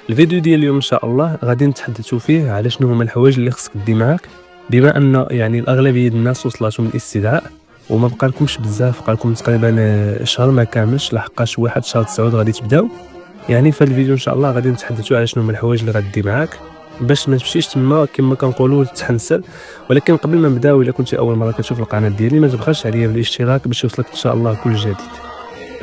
الفيديو ديال اليوم ان شاء الله غادي نتحدثوا فيه على شنو هما الحوايج اللي خصك دي معاك، بما ان يعني الاغلبيه ديال الناس وصلاتهم الاستدعاء وما بقى لكمش بزاف، بقى لكم تقريبا شهر ما كاملش، لحقاش واحد شهر 9 غادي تبداو. يعني في الفيديو ان شاء الله غادي نتحدثوا على شنو هما الحوايج اللي غادي معاك باش ما تمشيش تما كما كنقولوا تحنسل. ولكن قبل ما نبداو، الا كنتي اول مره كتشوف القناه ديالي ما تبخلش عليا بالاشتراك باش يوصلك ان شاء الله كل جديد.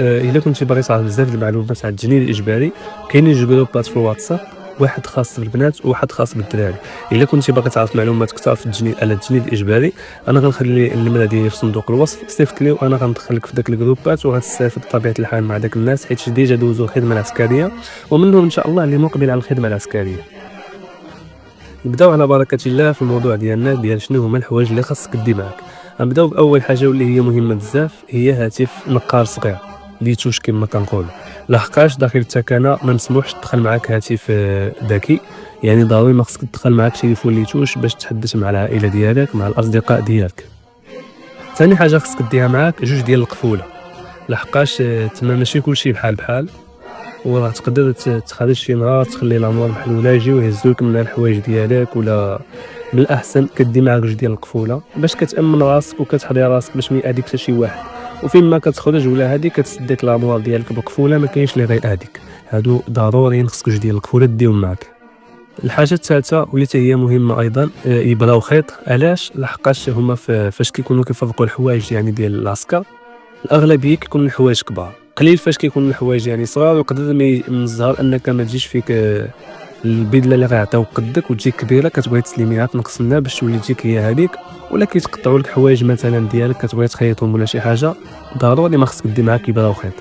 الا كنتي باغي تعرف بزاف د المعلومات على التجنيد الاجباري، كاينين جوج جروبات في الواتساب، واحد خاص بالبنات وواحد خاص بالدراري. الا كنتي باغي تعرف معلومات كثر في التجنيد على التجنيد الاجباري، انا غنخلي النمره ديالي في صندوق الوصف، صيفط لي وانا غندخلك في داك الجروبات وغتستافد بطبيعه الحال مع داك الناس حيت ديجا دوزو الخدمه العسكريه ومنهم ان شاء الله اللي مقبل على الخدمه العسكريه. نبداو على بركه الله في الموضوع ديالنا ديال شنو هما الحوايج اللي خاصك دي معاك. غنبداو باول حاجه واللي هي مهمه بزاف، هي هاتف نقار صغير ليتوش كما كنقولوا. لحقاش داخل التكنه ما مسموحش تدخل معاك هاتف ذكي، يعني ضروري ما خصك تدخل معاك تليفون ليتوش باش تحدث مع العائله ديالك مع الاصدقاء ديالك. ثاني حاجه خصك ديها معاك جوج ديال القفوله، لحقاش تما ماشي كلشي بحال بحال، وراه تقدر تخرج شي نهار تخلي الامور محلوله يجيو يهزوك من الحوايج ديالك، ولا من الاحسن كدي معاك جوج ديال القفوله باش كتامن راسك وكتحضي راسك باش ما يأذيك حتى شي واحد، وفين ما كتخرج ولا هادي كتسديك الاموال ديالك بقفوله، ما كاينش اللي غيأذيك. هادو ضروري خصك جوج ديال القفوله ديهم معاك. الحاجه الثالثه واللي هي مهمه ايضا، يبراو خيط. علاش؟ لحقاش هما فاش كيكونوا كيفرقوا الحوايج يعني ديال العسكر، الاغلبيه كيكونوا الحوايج كبار، قليل فاش كيكونوا الحوايج يعني صغار، ويقدر من الزهر انك ما تجيش فيك البدله اللي غيعطيوك قدك وتجيك كبيره كتبغي تسليميها تنقص منها باش تولي تجيك هي هذيك، ولا كيتقطعوا لك حوايج مثلا ديالك كتبغي تخيطهم ولا شي حاجه، ضروري ما خصك دير معاك يبراو خيط.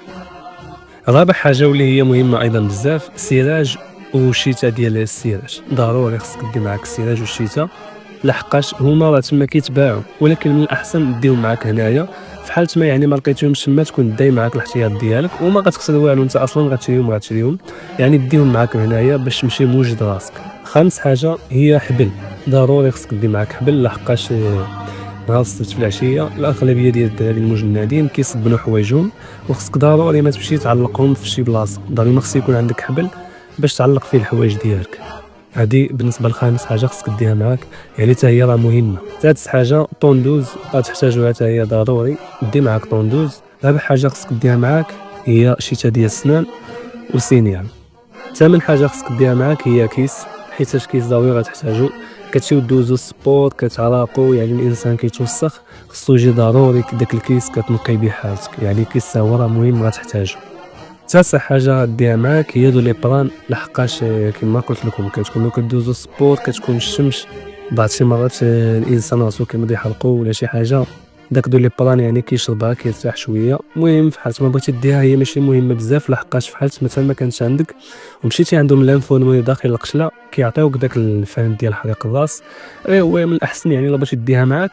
رابع حاجه واللي هي مهمه ايضا بزاف، سراج وشيته ديال السراج. ضروري خصك دير معاك السراج والشيته، لحقاش هما راه تما كيتباعوا، ولكن من الاحسن ديهم معاك هنايا في حالة ما يعني ما لقيتيهمش تما تكون داي معاك الاحتياط ديالك وما غتخسر والو، انت اصلا غتشريهم يعني ديهم معاك هنايا باش تمشي موجد راسك. خامس حاجه هي حبل، ضروري خصك دي معاك حبل، لحقاش نهار السبت في العشيه الاغلبيه ديال الدراري المجندين كيصبنوا حوايجهم، وخصك ضروري ما تمشي تعلقهم في شي بلاصه، ضروري ما خص يكون عندك حبل باش تعلق فيه الحوايج ديالك. هذه بالنسبه لخامس حاجه خصك ديها معاك، يعني حتى هي راه مهمه. سادس حاجه طوندوز غتحتاجوها حتى هي، ضروري دي معاك طوندوز. رابع حاجه خصك ديها معاك هي شيته ديال السنان وسينيال. ثامن حاجه خصك ديها معاك هي كيس، حيت كيس ضروري غتحتاجو، كتمشيو دوزو السبور كتعرقوا، يعني الانسان كيتوسخ خصو يجي ضروري داك الكيس كتنقي به حالتك، يعني كيس هو راه مهم غتحتاجو. تاسع حاجه ديها معاك هي دو لي بران، لحقاش كما قلت لكم كتكونوا كدوزو السبور كتكون الشمس، بعض شي مرات الانسان راسو كيبدا يحرقو ولا شي حاجه، داك دو لي بران يعني كيشربها كيرتاح شويه. المهم في حالة ما بغيتي ديها هي ماشي مهمه بزاف، لحقاش في حالة مثلا ما كانش عندك ومشيتي عندهم لانفورمي داخل القشله كيعطيوك داك الفان ديال حريق الراس، هو من الاحسن يعني الا بغيتي ديها معاك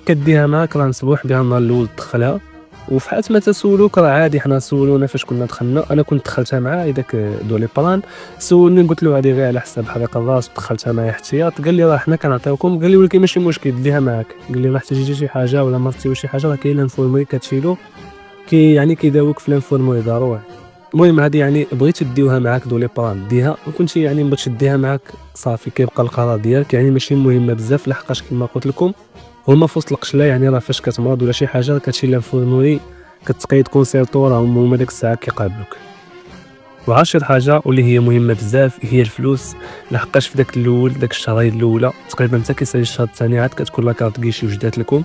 كديها معاك، راه نصبوح بها النهار الاول تدخلها. وفي حالة ما تسولوك راه عادي، حنا سولونا فاش كنا دخلنا، انا كنت دخلتها معاه داك دولي بران، سولني قلت له هذه غير على حساب حريق الراس دخلتها معايا احتياط، قال لي راه حنا كنعطيوكم، قال لي ولكن ماشي مشكل ديها معاك، قال لي راه احتاجيتي شي حاجه ولا مرضتي شي حاجه راه كاين لانفورمي كتشيلو يعني كيداويك في لانفورمي ضروري. المهم هذه يعني بغيتي ديوها معاك دولي بران ديها، وكنتي يعني بغيتش ديها معاك صافي كيبقى القرار ديالك، يعني ماشي مهمه بزاف، لحقاش كما قلت لكم هما في وسط القشله، يعني راه فاش كتمرض ولا شي حاجه كتشيل لانفورمي كتقيد كونسيرتو راه هما ديك الساعه كيقابلوك. وعاشر حاجه واللي هي مهمه بزاف هي الفلوس، لحقاش في داك الاول داك الشهرين الاولى تقريبا حتى كيسالي الشهر الثاني عاد كتكون لاكارت كيشي وجدات لكم،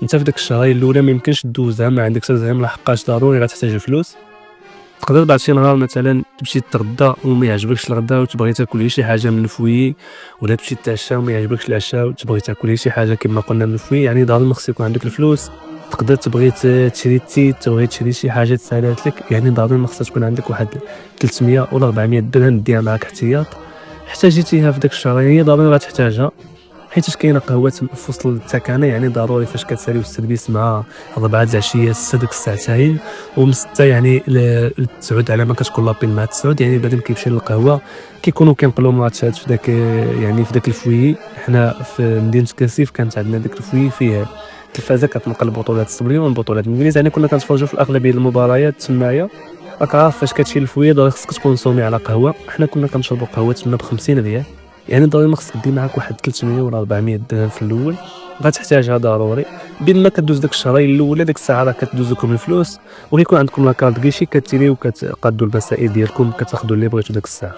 انت في داك الشهرين الاولى ما يمكنش دوزها ما عندك تزعيم، لحقاش ضروري غتحتاج الفلوس. تقدر بعد شي نهار مثلا تمشي تتغدى وما يعجبكش الغدا وتبغي تاكل شي حاجه من الفوي، ولا تمشي تتعشى وما يعجبكش العشاء وتبغي تاكل شي حاجه كما قلنا من الفوي، يعني ضروري خص يكون عندك الفلوس. تقدر تبغي تشري التيت، تبغي تشري شي حاجه تسالات لك، يعني ضروري خصها تكون عندك واحد 300 ولا 400 درهم ديها معاك احتياط، احتاجيتيها في داك الشهرين هي ضروري غتحتاجها، حيت كاينه قهوه في وسط التكانه، يعني ضروري فاش كتساليو السيرفيس مع 4 العشيه 6 ديك الساعتين ومن 6 يعني للتسعود على ما كتكون لابين مع التسعود، يعني بعد كيمشي للقهوه كيكونوا كينقلوا ماتشات في داك يعني في داك الفوي. حنا في مدينه كاسيف كانت عندنا داك الفوي فيه التلفازه كتنقل بطولات السبليون بطولات الانجليز، يعني كنا كنتفرجوا في الاغلبيه المباريات تمايا، راك عارف فاش كتشي للفويض راه خصك تكون صومي على قهوة. حنا كنا كنشربوا قهوة تما ب50 ريال، يعني ضروري ما خصك دي معاك واحد 300 ولا 400 درهم في الأول، غتحتاجها ضروري. بين ما كدوز داك الشهرين الأولى ديك الساعة راه كتدوز لكم الفلوس، وكيكون عندكم لاكارت كيشي كتيريو كتقادو المسائل ديالكم، كتاخدو اللي بغيتو ديك الساعة.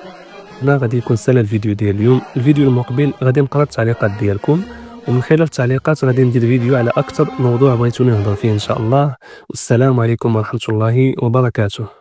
هنا غادي يكون سالا الفيديو ديال اليوم. الفيديو المقبل غادي نقرا التعليقات ديالكم، ومن خلال التعليقات غادي ندير فيديو على أكثر موضوع بغيتوني نهضر فيه إن شاء الله. والسلام عليكم ورحمة الله وبركاته.